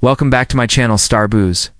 Welcome back to my channel, Star Booze.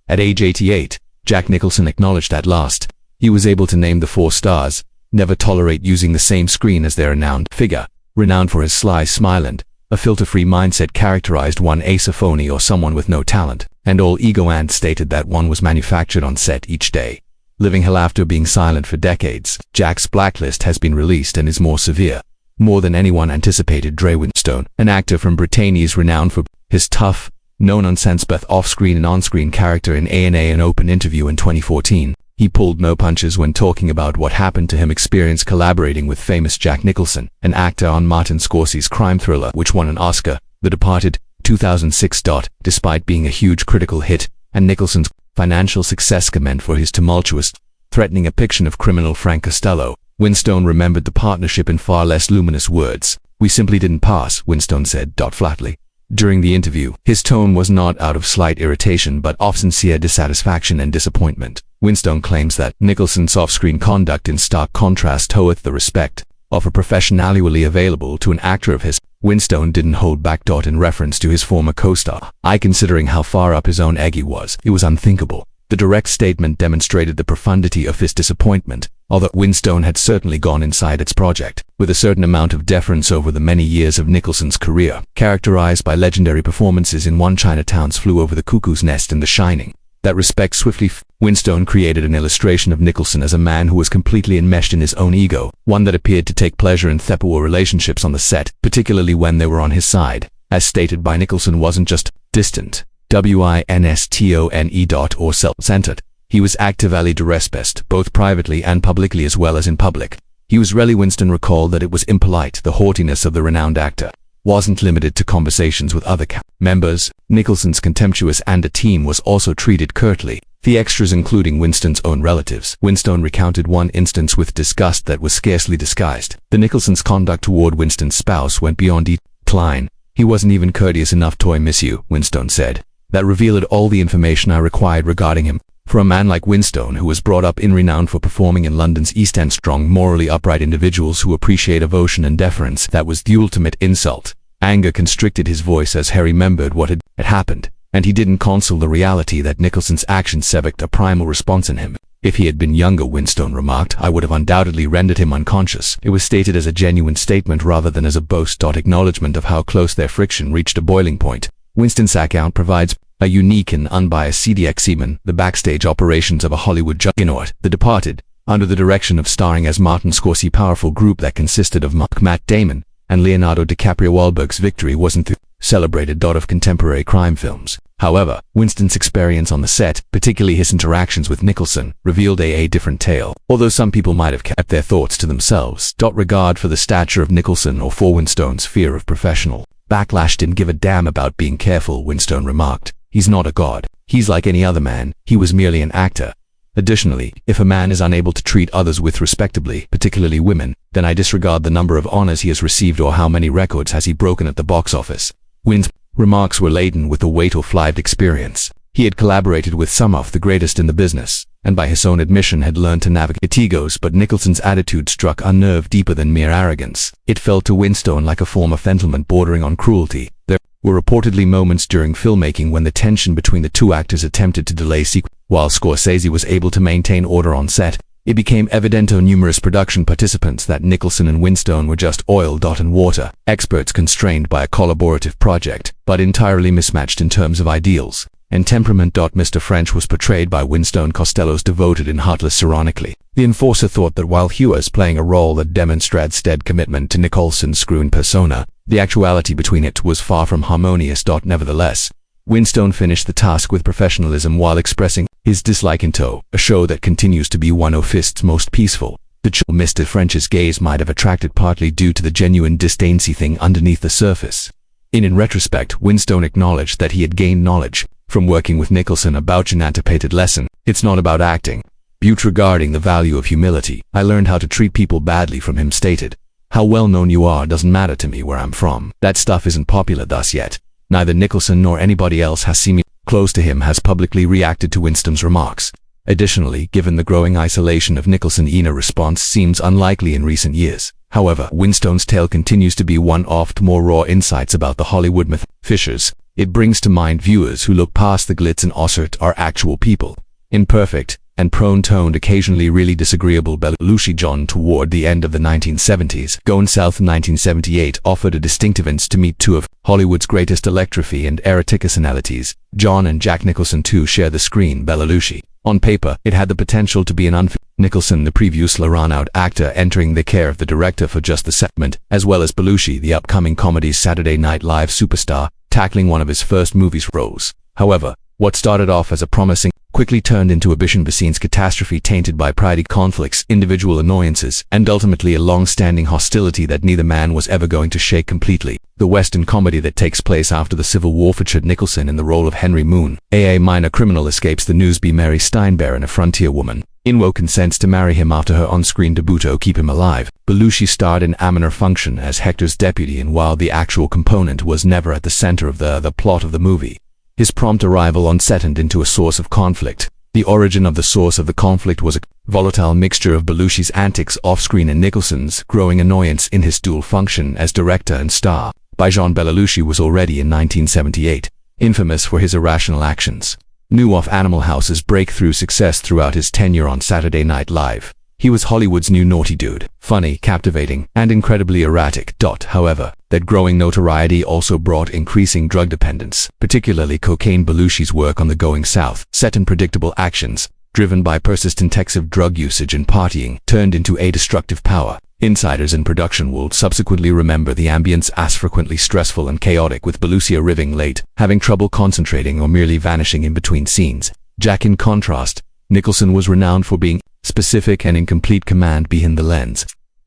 At age 88, Jack Nicholson acknowledged at last he was able to name the 4 stars, never tolerate using the same screen as their renowned figure, renowned for his sly smile and a filter-free mindset characterized one as a phony or someone with no talent, and all ego, and stated that one was manufactured on set each day. Living hell after being silent for decades, Jack's blacklist has been released and is more severe. More than anyone anticipated, Winstone, an actor from Britain, is renowned for his tough, no-nonsense both off-screen and on-screen character in an open interview in 2014. He pulled no punches when talking about what happened to him experience collaborating with famous Jack Nicholson, an actor on Martin Scorsese's crime thriller which won an Oscar, The Departed, 2006. Despite being a huge critical hit, and Nicholson's financial success meant for his tumultuous, threatening depiction of criminal Frank Costello, Winstone remembered the partnership in far less luminous words. "We simply didn't pass," Winstone said flatly. During the interview, his tone was not out of slight irritation but of sincere dissatisfaction and disappointment. Winstone claims that Nicholson's off-screen conduct in stark contrast toward the respect of a professionally available to an actor of his. Winstone didn't hold back. In reference to his former co-star, considering how far up his own egg he was, it was unthinkable. The direct statement demonstrated the profundity of his disappointment, although Winstone had certainly gone inside its project with a certain amount of deference over the many years of Nicholson's career, characterized by legendary performances in One Chinatown's Flew Over the Cuckoo's Nest and The Shining. That respect swiftly Winstone created an illustration of Nicholson as a man who was completely enmeshed in his own ego, one that appeared to take pleasure in theatrical relationships on the set, particularly when they were on his side. As stated by Nicholson, wasn't just distant, winstone, or self-centered. He was actively best, both privately and publicly as well as in public. He was really. Winstone recalled that it was impolite. The haughtiness of the renowned actor wasn't limited to conversations with other cast members. Nicholson's contemptuous and a team was also treated curtly. The extras including Winstone's own relatives. Winstone recounted one instance with disgust that was scarcely disguised. The Nicholson's conduct toward Winstone's spouse went beyond decline. "He wasn't even courteous enough to miss you," Winstone said. "That revealed all the information I required regarding him." For a man like Winstone, who was brought up in renowned for performing in London's East End, strong, morally upright individuals who appreciate devotion and deference, that was the ultimate insult. Anger constricted his voice as he remembered what had happened, and he didn't conceal the reality that Nicholson's actions evoked a primal response in him. "If he had been younger," Winstone remarked, "I would have undoubtedly rendered him unconscious." It was stated as a genuine statement rather than as a boast. Acknowledgement of how close their friction reached a boiling point. Winstone's account provides a unique and unbiased CDX semen, the backstage operations of a Hollywood juggernaut, The Departed, under the direction of starring as Martin Scorsese powerful group that consisted of Matt Damon and Leonardo DiCaprio. Wahlberg's victory wasn't the celebrated of contemporary crime films. However, Winstone's experience on the set, particularly his interactions with Nicholson, revealed a different tale. Although some people might have kept their thoughts to themselves, regard for the stature of Nicholson or for Winstone's fear of professional backlash didn't give a damn about being careful, Winstone remarked. "He's not a god. He's like any other man. He was merely an actor." Additionally, "If a man is unable to treat others with respectably, particularly women, then I disregard the number of honors he has received or how many records has he broken at the box office." Win's remarks were laden with the weight of lived experience. He had collaborated with some of the greatest in the business, and by his own admission had learned to navigate egos, but Nicholson's attitude struck a nerve deeper than mere arrogance. It felt to Winstone like a form of entitlement bordering on cruelty. There were reportedly moments during filmmaking when the tension between the two actors attempted to delay sequence. While Scorsese was able to maintain order on set, it became evident to numerous production participants that Nicholson and Winstone were just oil and water, experts constrained by a collaborative project, but entirely mismatched in terms of ideals and temperament. Mr. French was portrayed by Winstone Costello's devoted and heartless ironically. The enforcer thought that while he was playing a role that demonstrated stead commitment to Nicholson's screwed persona, the actuality between it was far from harmonious. Nevertheless, Winstone finished the task with professionalism while expressing his dislike in tow, a show that continues to be one of Fist's most peaceful. The chill Mr. French's gaze might have attracted partly due to the genuine disdain seething underneath the surface. In retrospect, Winstone acknowledged that he had gained knowledge from working with Nicholson about an anticipated lesson. "It's not about acting, but regarding the value of humility. I learned how to treat people badly from him," stated. "How well known you are doesn't matter to me where I'm from. That stuff isn't popular thus yet. Neither Nicholson nor anybody else has seen me close to him has publicly reacted to Winstone's remarks." Additionally, given the growing isolation of Nicholson, a response seems unlikely in recent years. However, Winstone's tale continues to be one of more raw insights about the Hollywood myth. Fishers, It brings to mind viewers who look past the glitz and osert are actual people. Imperfect and prone-toned, occasionally really disagreeable Belushi John toward the end of the 1970s. Going South in 1978 offered a distinctive chance to meet two of Hollywood's greatest electricity and erotic personalities. John and Jack Nicholson too share the screen. Belushi. On paper, it had the potential to be an unfit Nicholson, the previously run-out actor, entering the care of the director for just the segment, as well as Belushi, the upcoming comedy's Saturday Night Live superstar, tackling one of his first movie roles. However, what started off as a promising quickly turned into a Bacines catastrophe tainted by pride conflicts, individual annoyances, and ultimately a long-standing hostility that neither man was ever going to shake completely. The Western comedy that takes place after the Civil War featured Nicholson in the role of Henry Moon, a minor criminal escapes the newsbee Mary Steinbeer, a frontier woman. Inwo consents to marry him after her on-screen debut to keep him alive. Belushi starred in A Minor Function as Hector's deputy, and while the actual component was never at the center of the plot of the movie, his prompt arrival on set turned into a source of conflict. The origin of the source of the conflict was a volatile mixture of Belushi's antics off-screen and Nicholson's growing annoyance in his dual function as director and star. By Jean Belushi was already in 1978 infamous for his irrational actions. Knew of Animal House's breakthrough success throughout his tenure on Saturday Night Live. He was Hollywood's new naughty dude, funny, captivating, and incredibly erratic. However, that growing notoriety also brought increasing drug dependence, particularly cocaine. Belushi's work on The Going South, set in predictable actions, driven by persistent excessive drug usage and partying, turned into a destructive power. Insiders in production will subsequently remember the ambience as frequently stressful and chaotic, with Belushi arriving late, having trouble concentrating, or merely vanishing in between scenes. Jack, in contrast, Nicholson was renowned for being specific and in complete command behind the lens.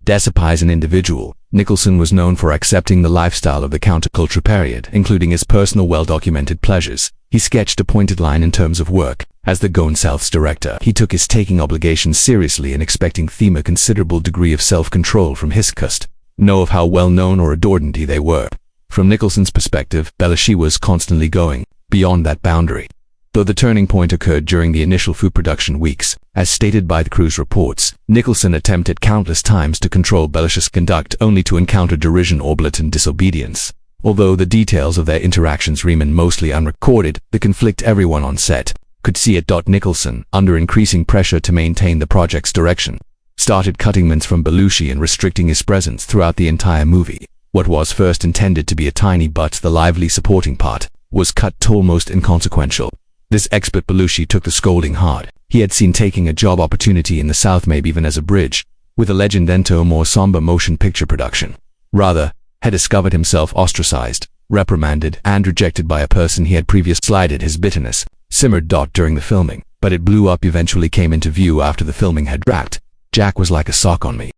As an individual, Nicholson was known for accepting the lifestyle of the counterculture period, including his personal well-documented pleasures. He sketched a pointed line in terms of work. As the Going South's director, he took his taking obligations seriously and expecting a considerable degree of self-control from his cast. Know of how well-known or adored they were. From Nicholson's perspective, Belushi was constantly going beyond that boundary. Though the turning point occurred during the initial food production weeks, as stated by the crew's reports, Nicholson attempted countless times to control Belushi's conduct, only to encounter derision or blatant disobedience. Although the details of their interactions remain mostly unrecorded, the conflict everyone on set could see it. Nicholson, under increasing pressure to maintain the project's direction, started cutting minutes from Belushi and restricting his presence throughout the entire movie. What was first intended to be a tiny but the lively supporting part was cut to almost inconsequential. This expert Belushi took the scolding hard. He had seen taking a job opportunity in the South, maybe even as a bridge, with a legend into a more somber motion picture production. Rather, had discovered himself ostracized, reprimanded, and rejected by a person he had previously slighted. His bitterness simmered during the filming, but it blew up eventually came into view after the filming had wrapped. Jack was like a sock on me.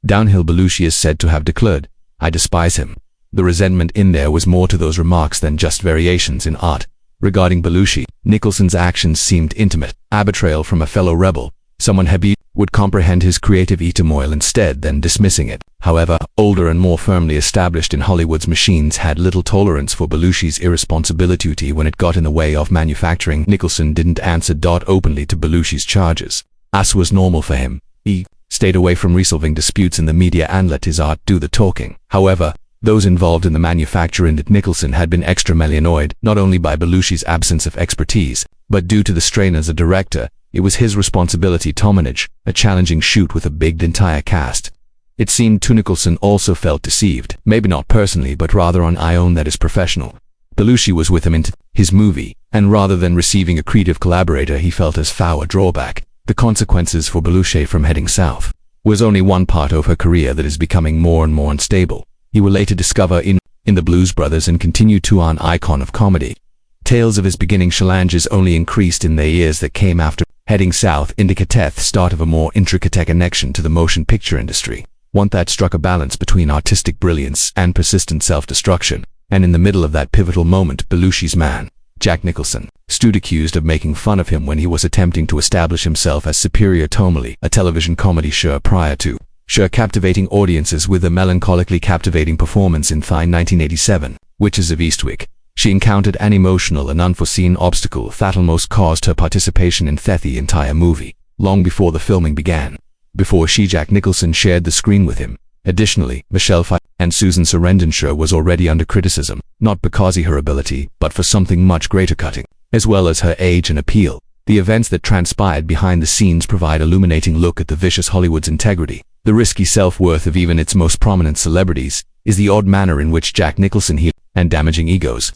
Downhill. Belushi is said to have declared, "I despise him." The resentment in there was more to those remarks than just variations in art. Regarding Belushi, Nicholson's actions seemed intimate. A betrayal from a fellow rebel, someone he would comprehend his creative turmoil instead than dismissing it. However, older and more firmly established in Hollywood's machines had little tolerance for Belushi's irresponsibility when it got in the way of manufacturing. Nicholson didn't answer openly to Belushi's charges, as was normal for him. He stayed away from resolving disputes in the media and let his art do the talking. However, those involved in the manufacture and Nicholson had been extremely annoyed, not only by Belushi's absence of expertise, but due to the strain as a director. It was his responsibility to manage a challenging shoot with a big entire cast. It seemed to Nicholson also felt deceived, maybe not personally but rather on own that is professional. Belushi was with him into his movie, and rather than receiving a creative collaborator he felt as foul a drawback. The consequences for Belushi from heading south was only one part of her career that is becoming more and more unstable. He will later discover in the Blues Brothers and continue to an icon of comedy. Tales of his beginning challenges only increased in the years that came after. Heading south indicated the start of a more intricate connection to the motion picture industry, one that struck a balance between artistic brilliance and persistent self-destruction. And in the middle of that pivotal moment, Belushi's man, Jack Nicholson, stood accused of making fun of him when he was attempting to establish himself as superior Tomally, a television comedy show prior to captivating audiences with a melancholically captivating performance in 1987, Witches of Eastwick. She encountered an emotional and unforeseen obstacle that almost caused her participation in the entire movie, long before the filming began. Before Jack Nicholson shared the screen with him, Additionally, Michelle Pfeiffer and Susan Sarandon was already under criticism, not because of her ability, but for something much greater, cutting, as well as her age and appeal. The events that transpired behind the scenes provide an illuminating look at the vicious Hollywood's integrity, the risky self-worth of even its most prominent celebrities, is the odd manner in which Jack Nicholson healed, and damaging egos.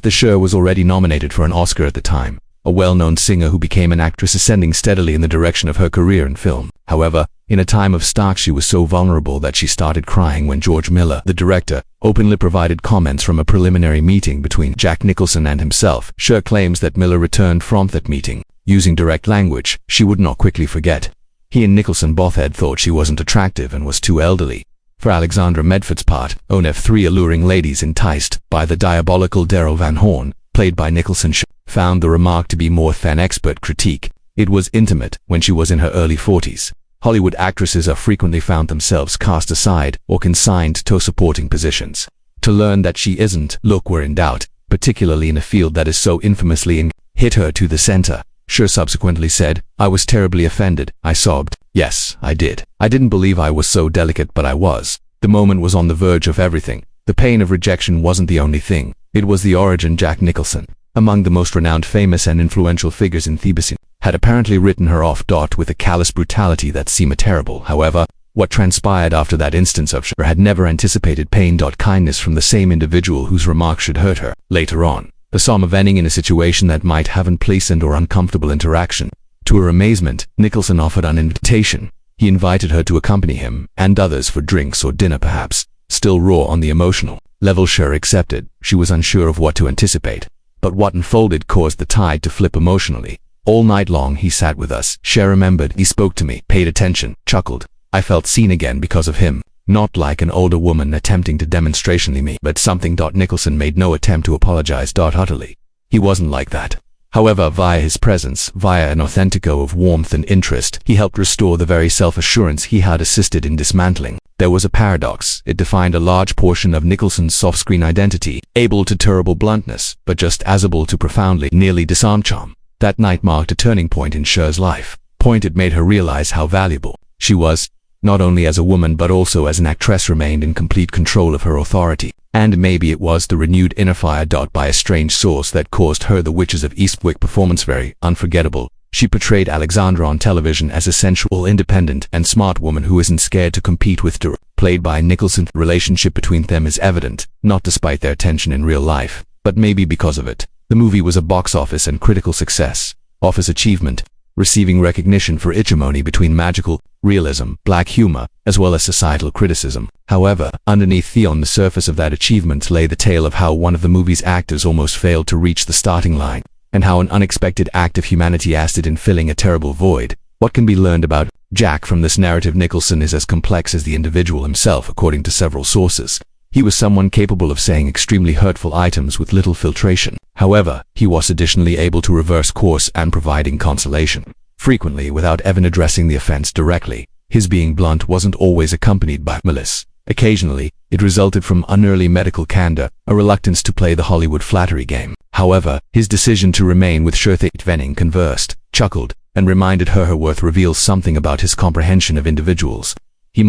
Cher was already nominated for an Oscar at the time, a well-known singer who became an actress ascending steadily in the direction of her career in film. However, in a time of stark, she was so vulnerable that she started crying when George Miller, the director, openly provided comments from a preliminary meeting between Jack Nicholson and himself. Cher claims that Miller returned from that meeting, using direct language she would not quickly forget. He and Nicholson both had thought she wasn't attractive and was too elderly. For Alexandra Medford's part, three alluring ladies enticed by the diabolical Daryl Van Horn, played by Nicholson, found the remark to be more than expert critique. It was intimate when she was in her early 40s. Hollywood actresses are frequently found themselves cast aside or consigned to supporting positions. To learn that she isn't, were in doubt, particularly in a field that is so infamously hit her to the center. Cher subsequently said, "I was terribly offended. I sobbed. Yes, I did. I didn't believe I was so delicate, but I was. The moment was on the verge of everything. The pain of rejection wasn't the only thing. It was the origin." Jack Nicholson, among the most renowned, famous and influential figures in Thebes, had apparently written her off with a callous brutality that seemed terrible. However, what transpired after that instance of Cher had never anticipated pain. Kindness from the same individual whose remarks should hurt her. Later on, the sum of ending in a situation that might have unpleasant or uncomfortable interaction. To her amazement, Nicholson offered an invitation. He invited her to accompany him and others for drinks or dinner perhaps. Still raw on the emotional level, Cher accepted. She was unsure of what to anticipate. But what unfolded caused the tide to flip emotionally. "All night long he sat with us," Cher remembered. "He spoke to me, paid attention, chuckled. I felt seen again because of him. Not like an older woman attempting to demonstrationally me, but something." Nicholson made no attempt to apologize. Utterly. He wasn't like that. However, via his presence, via an authentico of warmth and interest, he helped restore the very self-assurance he had assisted in dismantling. There was a paradox. It defined a large portion of Nicholson's soft-screen identity, able to terrible bluntness, but just as able to profoundly, nearly disarm charm. That night marked a turning point in Cher's life. It made her realize how valuable she was, not only as a woman but also as an actress. Remained in complete control of her authority. And maybe it was the renewed inner fire. By a strange source that caused her the Witches of Eastwick performance very unforgettable. She portrayed Alexandra on television as a sensual, independent, and smart woman who isn't scared to compete with Daryl, played by Nicholson. The relationship between them is evident, not despite their tension in real life, but maybe because of it. The movie was a box office and critical success. Office achievement, receiving recognition for hegemony between magical realism, black humor, as well as societal criticism. However, underneath on the surface of that achievement lay the tale of how one of the movie's actors almost failed to reach the starting line, and how an unexpected act of humanity assisted in filling a terrible void. What can be learned about Jack from this narrative? Nicholson is as complex as the individual himself, according to several sources. He was someone capable of saying extremely hurtful items with little filtration. However, he was additionally able to reverse course and providing consolation, frequently without even addressing the offense directly. His being blunt wasn't always accompanied by malice. Occasionally, it resulted from unearly medical candor, a reluctance to play the Hollywood flattery game. However, his decision to remain with Cher Venning conversed, chuckled, and reminded her worth reveals something about his comprehension of individuals. He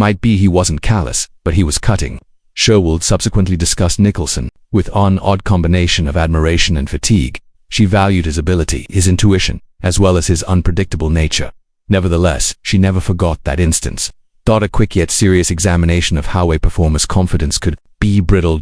wasn't callous, but he was cutting. Cher would subsequently discuss Nicholson with an odd combination of admiration and fatigue. She valued his ability, his intuition, as well as his unpredictable nature. Nevertheless, she never forgot that instance. A quick yet serious examination of how a performer's confidence could be brittle.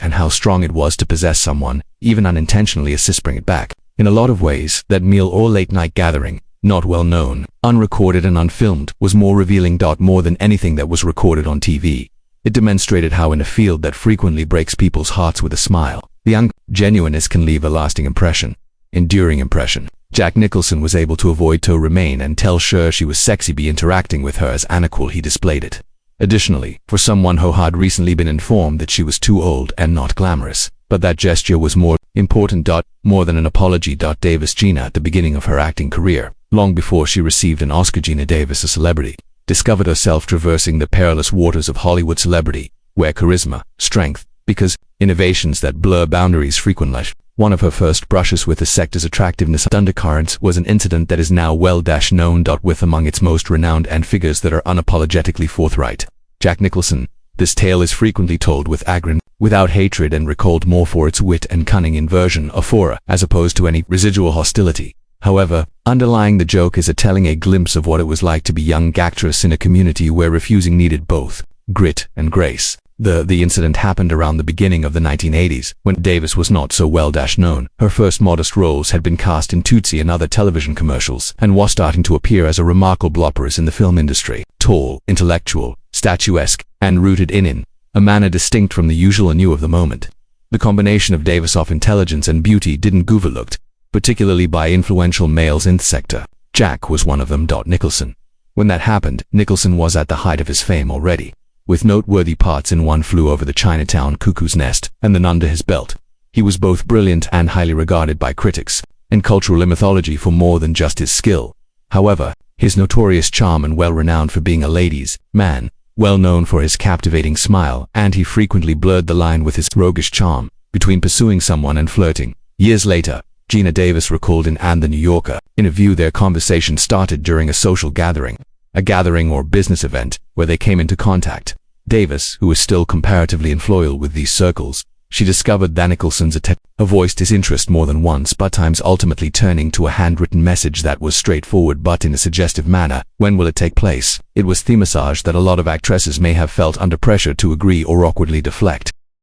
And how strong it was to possess someone, even unintentionally, assist bring it back. In a lot of ways, that meal or late-night gathering, not well known, unrecorded and unfilmed, was more revealing. More than anything that was recorded on TV. It demonstrated how in a field that frequently breaks people's hearts with a smile, the genuineness can leave a lasting impression. Enduring impression. Jack Nicholson was able to avoid to remain and tell Cher she was sexy be interacting with her as unequal he displayed it. Additionally, for someone who had recently been informed that she was too old and not glamorous, but that gesture was more important. More than an apology. Davis Gina, at the beginning of her acting career, long before she received an Oscar, Gina Davis, a celebrity, discovered herself traversing the perilous waters of Hollywood celebrity, where charisma, strength, because innovations that blur boundaries frequently. One of her first brushes with the sector's attractiveness undercurrents was an incident that is now well known. With among its most renowned and figures that are unapologetically forthright. Jack Nicholson. This tale is frequently told with agrin, without hatred, and recalled more for its wit and cunning inversion of aura, as opposed to any residual hostility. However, underlying the joke is telling a glimpse of what it was like to be young actress in a community where refusing needed both grit and grace. The incident happened around the beginning of the 1980s, when Davis was not so well-known. Her first modest roles had been cast in Tootsie and other television commercials, and was starting to appear as a remarkable operator in the film industry. Tall, intellectual, statuesque, and rooted in a manner distinct from the usual and new of the moment. The combination of Davis' intelligence and beauty didn't go overlooked, particularly by influential males in the sector. Jack was one of them. Nicholson. When that happened, Nicholson was at the height of his fame already, with noteworthy parts in One Flew Over the Chinatown Cuckoo's Nest and Then under his belt. He was both brilliant and highly regarded by critics and cultural mythology for more than just his skill. However, his notorious charm, and well-renowned for being a ladies' man, well known for his captivating smile, and he frequently blurred the line with his roguish charm between pursuing someone and flirting. Years later, Geena Davis recalled in The New Yorker interview their conversation started during a social gathering, or business event, where they came into contact. Davis, who was still comparatively influential with these circles, she discovered that Nicholson's voiced his interest more than once, but times ultimately turning to a handwritten message that was straightforward but in a suggestive manner. When will it take place? It was the message that a lot of actresses may have felt under pressure to agree or awkwardly deflect.